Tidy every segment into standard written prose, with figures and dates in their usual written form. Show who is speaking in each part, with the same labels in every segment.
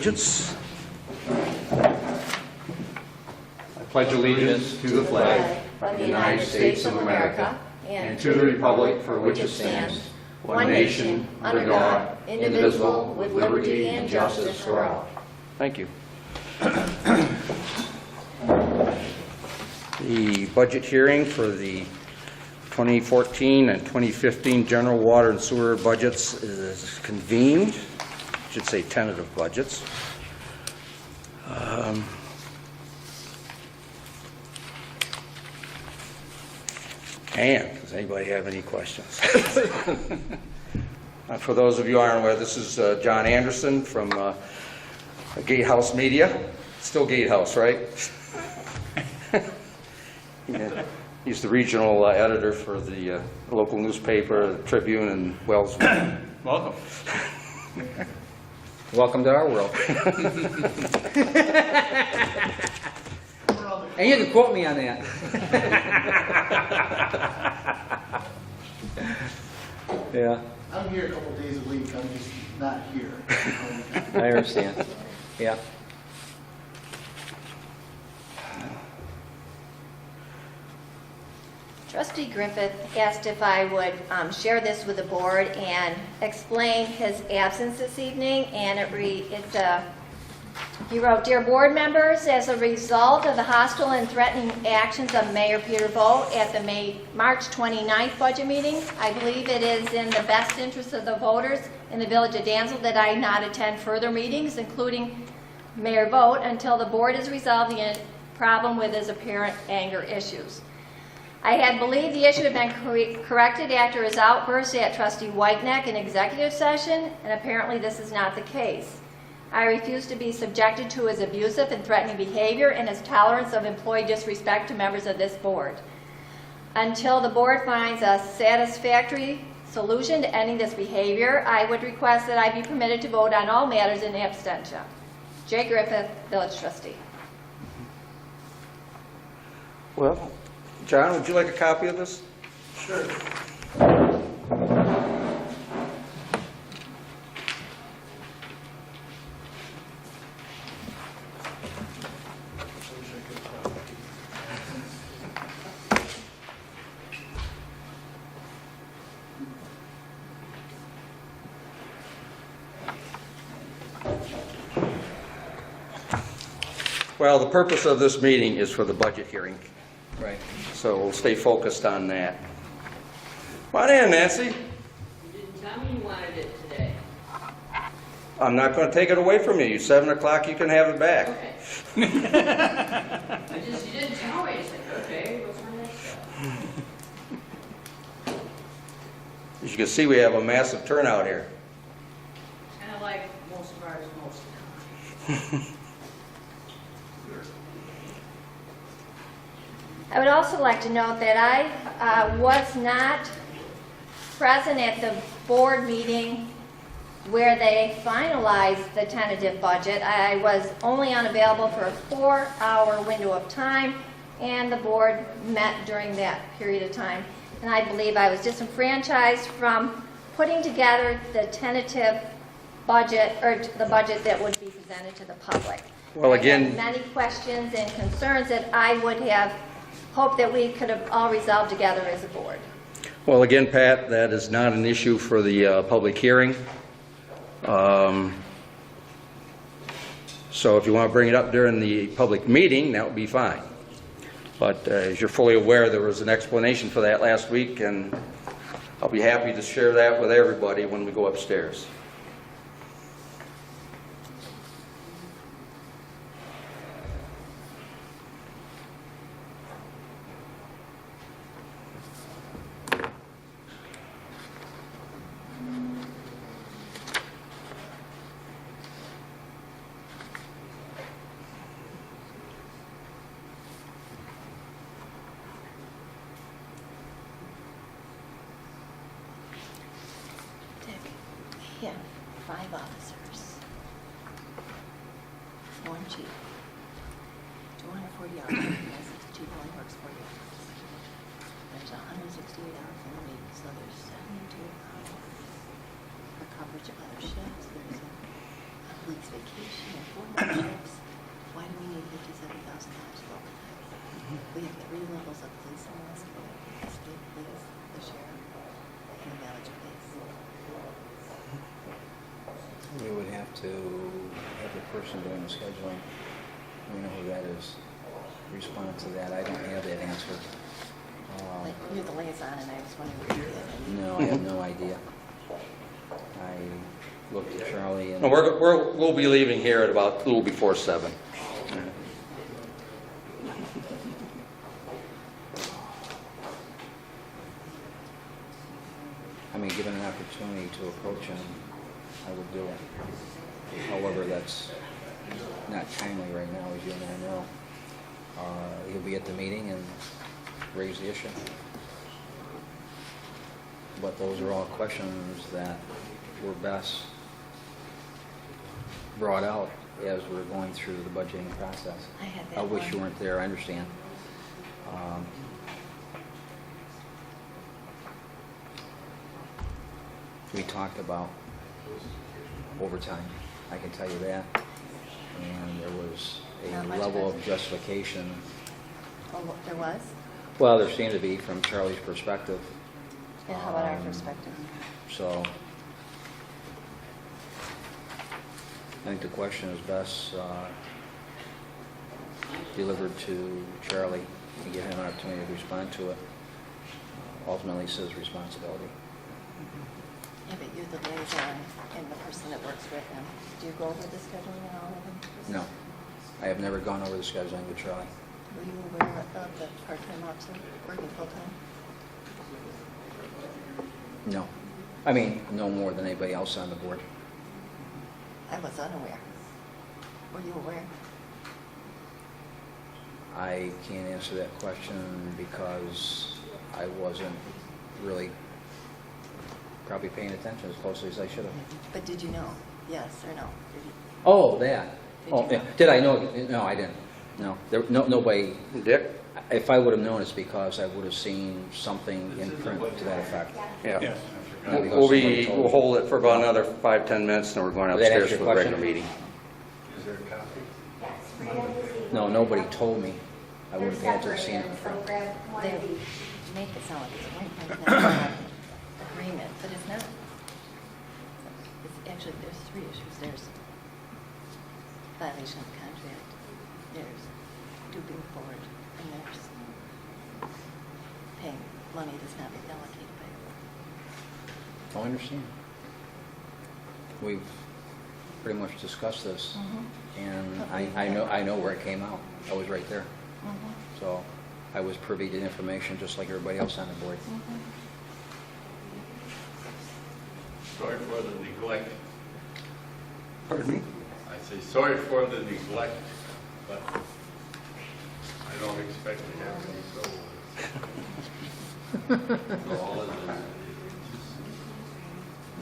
Speaker 1: Allegiance. I pledge allegiance to the flag of the United States of America and to the republic for which it stands, one nation, under God, indivisible, with liberty and justice for all. Thank you. The budget hearing for the 2014 and 2015 general water and sewer budgets is convened. I should say tentative budgets. Does anybody have any questions? For those of you who aren't aware, this is John Anderson from Gatehouse Media. Still Gatehouse, right? Yeah. He's the regional editor for the local newspaper, the Tribune, and Wells.
Speaker 2: Welcome.
Speaker 3: Welcome to our world. And you can quote me on that. Yeah,
Speaker 4: I'm here a couple days a week, I'm just not here.
Speaker 3: I understand. Yeah.
Speaker 5: Trustee Griffith asked if I would share this with the board and explain his absence this evening, and he wrote, "Dear board members, as a result of the hostile and threatening actions of Mayor Peter Vogt at the March 29th budget meeting, I believe it is in the best interest of the voters in the village of Dansville that I not attend further meetings, including Mayor Vogt, until the board has resolved the problem with his apparent anger issues. I had believed the issue had been corrected after his outburst at Trustee Whiteneck in executive session, and apparently this is not the case. I refuse to be subjected to his abusive and threatening behavior and his tolerance of employee disrespect to members of this board. Until the board finds a satisfactory solution to ending this behavior, I would request that I be permitted to vote on all matters in absentia. Jay Griffith, Village Trustee."
Speaker 1: Well, John, would you like a copy of this?
Speaker 4: Sure.
Speaker 1: Well, the purpose of this meeting is for the budget hearing,
Speaker 3: Right.
Speaker 1: so we'll stay focused on that. Come on in, Nancy.
Speaker 6: You didn't tell me you wanted it today.
Speaker 1: I'm not going to take it away from you. 7 o'clock, you can have it back.
Speaker 6: Okay. You didn't tell me. I said, okay, what's my next step?
Speaker 1: As you can see, we have a massive turnout here.
Speaker 6: Kind of like most of ours most of the time.
Speaker 5: I would also like to note that I was not present at the board meeting where they finalized the tentative budget. I was only unavailable for a 4-hour window of time, and the board met during that period of time. And I believe I was disenfranchised from putting together the tentative budget, or the budget that would be presented to the public.
Speaker 1: Well,
Speaker 5: I had
Speaker 1: again-
Speaker 5: many questions and concerns that I would have hoped that we could have all resolved together as a board.
Speaker 1: Well, again, Pat, that is not an issue for the public hearing. So if you want to bring it up during the public meeting, that would be fine. But as you're fully aware, there was an explanation for that last week, and I'll be happy to share that with everybody when we go upstairs.
Speaker 5: Dick, yeah, 5 officers, 1 chief, 240 hours, 62 only works 40 hours. There's 168 hours in a week, so there's 72 hours for coverage of other shifts. There's
Speaker 2: week's vacation and 4 more trips. Why do we need $57,000 of overtime? We have 3 levels of police in Westport, the state police, the sheriff, and the village police.
Speaker 3: We would have to have the person doing the scheduling, we know who that is, respond to that. I don't have that answer.
Speaker 2: Like, you're the liaison, and I was wondering what you did.
Speaker 3: No, I have no idea. I looked at Charlie and...
Speaker 1: No, we'll be leaving here at about a little before 7.
Speaker 3: I mean, given an opportunity to approach him, I would do it. However, that's not timely right now, as you and I know. He'll be at the meeting and raise the issue. But those are all questions that were best brought out as we're going through the budgeting process.
Speaker 2: I had that
Speaker 3: I wish
Speaker 2: one.
Speaker 3: you weren't there, I understand. We talked about overtime, I can tell you that. And there was
Speaker 2: Not
Speaker 3: a
Speaker 2: much
Speaker 3: level
Speaker 2: of it.
Speaker 3: of justification.
Speaker 2: Oh, there was?
Speaker 3: Well, there seemed to be from Charlie's perspective.
Speaker 2: And how about our perspective?
Speaker 3: So I think the question is best delivered to Charlie and give him an opportunity to respond to it. Ultimately, it's his responsibility.
Speaker 2: Yeah, but you're the liaison and the person that works with them. Do you go over the scheduling and all of them?
Speaker 3: No, I have never gone over the scheduling with Charlie.
Speaker 2: Were you aware of the part-time officer working full-time?
Speaker 3: No. I mean, no more than anybody else on the board.
Speaker 2: I was unaware. Were you aware?
Speaker 3: I can't answer that question because I wasn't really probably paying attention as closely as I should have.
Speaker 2: But did you know? Yes or no? Did you?
Speaker 3: Oh, that.
Speaker 2: Did
Speaker 3: Oh,
Speaker 2: you
Speaker 3: yeah.
Speaker 2: know?
Speaker 3: Did I know? No, I didn't. No, nobody.
Speaker 1: Dick?
Speaker 3: If I would have known, it's because I would have seen something in print to that effect.
Speaker 1: Yeah.
Speaker 3: Not because somebody told me.
Speaker 1: We'll hold it for about another 5-10 minutes, and we're going
Speaker 3: Does that
Speaker 1: upstairs
Speaker 3: answer
Speaker 1: for
Speaker 3: your
Speaker 1: the regular
Speaker 3: question?
Speaker 1: meeting.
Speaker 3: No, nobody told me. I would have had to have seen it in front.
Speaker 2: They make it sound like it's a 1.9 agreement, but it's not. It's actually, there's 3 issues. There's violation of the contract, there's duping forward, and there's paying money that's not been allocated by the board.
Speaker 3: I understand. We've pretty much discussed this, and I know where it came out. I was right there. So I was privy to the information just like everybody else on the board.
Speaker 7: Sorry for the neglect.
Speaker 1: Pardon me?
Speaker 7: I say sorry for the neglect, but I don't expect to have any trouble. All of the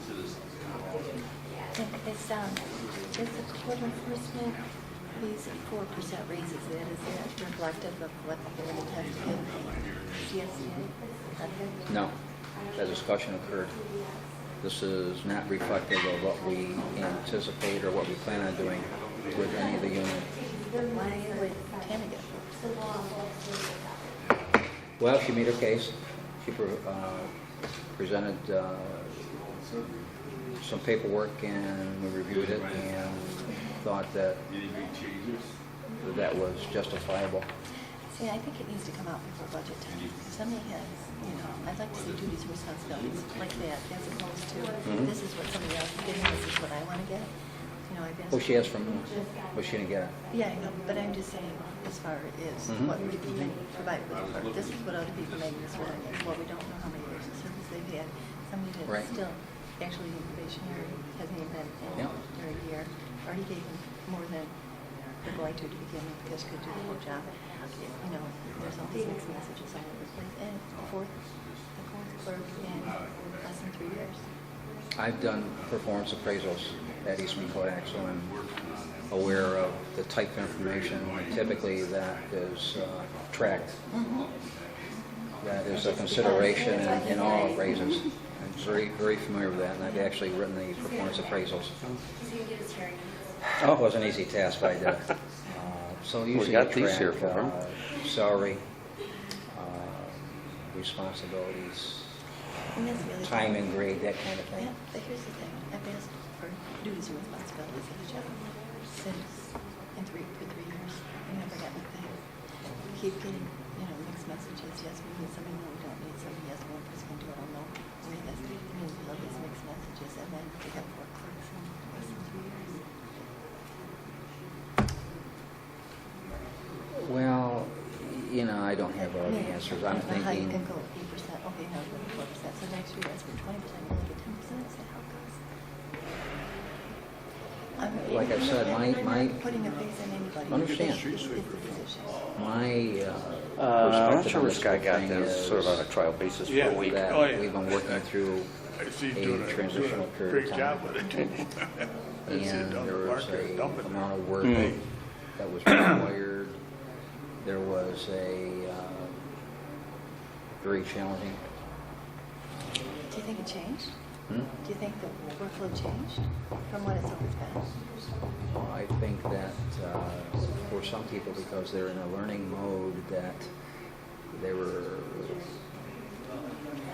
Speaker 7: citizens.
Speaker 2: Is the code enforcement, these 4% raises, is that reflective of what the board intends to give CSEA?
Speaker 3: No, that discussion occurred. This is not reflective of what we anticipate or what we plan on doing with any of the union.
Speaker 2: Why would Tammy get?
Speaker 3: Well, she made her case. She presented some paperwork, and we reviewed it and thought that
Speaker 7: Any big changes?
Speaker 3: that was justifiable.
Speaker 2: See, I think it needs to come out before budget time. If somebody has, I'd like to see duties and responsibilities like that, as opposed to, this is what somebody else is getting, this is what I want to get. I've been.
Speaker 3: Well, she asked for more, but she didn't get it.
Speaker 2: Yeah, I know, but I'm just saying, as far as what we can provide with the clerk, this is what other people make this running. Well, we don't know how many years of service they've had. Somebody
Speaker 3: Right.
Speaker 2: that's still actually in probationary, hasn't even been in
Speaker 3: Yeah.
Speaker 2: for a year, or he gave them more than they're going to begin with, because could do the whole job. There's all these mixed messages all over the place. And the fourth clerk in less than 3 years.
Speaker 3: I've done performance appraisals at Eastman Kodak, so I'm aware of the type of information typically that is tracked. That is a consideration in all raises. I'm very, very familiar with that, and I've actually written the performance appraisals. It was an easy task I did. So usually
Speaker 1: got
Speaker 3: you
Speaker 1: these here
Speaker 3: track,
Speaker 1: for him.
Speaker 3: salary, responsibilities,
Speaker 2: And that's the other thing.
Speaker 3: time and grade, that kind of thing.
Speaker 2: Yeah, but here's the thing, I've asked for duties and responsibilities of each other since, for 3 years, I never got anything. We keep getting, mixed messages, yes, we need somebody, no, we don't need somebody, yes, one person can do it, oh, no, we need this, we love these mixed messages, and then we have 4 clerks in less than 3 years.
Speaker 3: Well, I don't have all the answers. I'm
Speaker 2: How you
Speaker 3: thinking,
Speaker 2: can go 8%, okay, now go 4%, so next year, that's for 20%, you only get 10%, is that how it goes?
Speaker 3: Like I said, my
Speaker 2: Putting a face in anybody.
Speaker 3: Understand.
Speaker 2: It's the position.
Speaker 3: my
Speaker 1: I'm not
Speaker 3: perspective
Speaker 1: sure
Speaker 3: on
Speaker 1: which
Speaker 3: this
Speaker 1: guy
Speaker 3: whole
Speaker 1: got
Speaker 3: thing
Speaker 1: this, sort of on a
Speaker 3: is
Speaker 1: trial basis for
Speaker 7: Yeah.
Speaker 1: a week.
Speaker 3: that
Speaker 7: Oh, yeah.
Speaker 3: we've been working through
Speaker 7: I see
Speaker 3: a
Speaker 7: doing
Speaker 3: transitional
Speaker 7: a
Speaker 3: period
Speaker 7: great
Speaker 3: of
Speaker 7: job
Speaker 3: time.
Speaker 7: with it too. I see it
Speaker 3: And
Speaker 7: down
Speaker 3: there
Speaker 7: the
Speaker 3: was
Speaker 7: park there,
Speaker 3: a
Speaker 7: dumping.
Speaker 3: amount of work
Speaker 1: Hmm.
Speaker 3: that was required. There was a very challenging.
Speaker 2: Do you think it changed?
Speaker 3: Hmm?
Speaker 2: Do you think the workload changed from what it's always been?
Speaker 3: Well, I think that for some people, because they're in a learning mode, that they were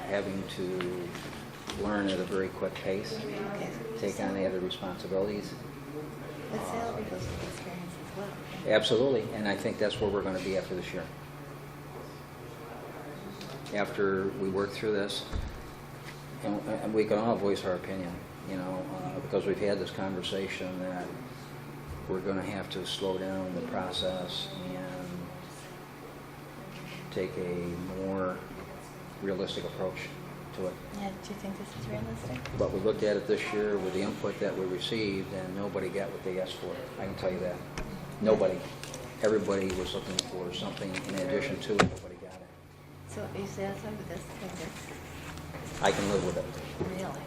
Speaker 3: having to learn at a very quick pace,
Speaker 2: Okay.
Speaker 3: take on added responsibilities.
Speaker 2: But salary goes with experience as well.
Speaker 3: Absolutely, and I think that's where we're going to be after this year. After we work through this, and we can all voice our opinion, because we've had this conversation that we're going to have to slow down the process and take a more realistic approach to it.
Speaker 2: Yeah, do you think this is realistic?
Speaker 3: But we looked at it this year with the input that we received, and nobody got what they asked for. I can tell you that. Nobody. Everybody was looking for something in addition to, nobody got it.
Speaker 2: So are you satisfied with this? Think this?
Speaker 3: I can live with it
Speaker 2: Really?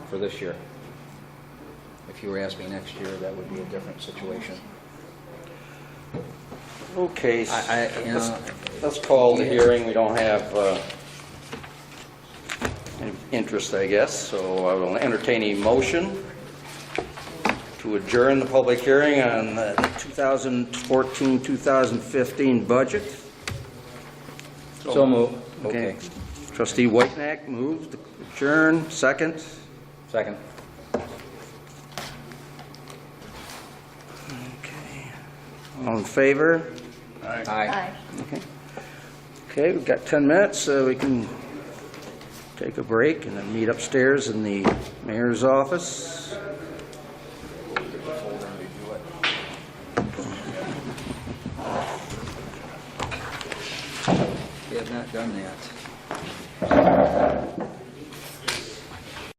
Speaker 3: for this year. If you were asking me next year, that would be a different situation.
Speaker 1: Okay,
Speaker 3: Let's
Speaker 1: let's call the hearing. We don't have any interest, I guess, so I will entertain a motion to adjourn the public hearing on the 2014-2015 budget.
Speaker 3: So move.
Speaker 1: Okay. Trustee Whitenack moved to adjourn, second.
Speaker 3: Second.
Speaker 1: Okay. All in favor?
Speaker 3: Aye.
Speaker 2: Aye.
Speaker 1: Okay, we've got 10 minutes, so we can take a break and then meet upstairs in the mayor's office.
Speaker 3: We have not done that.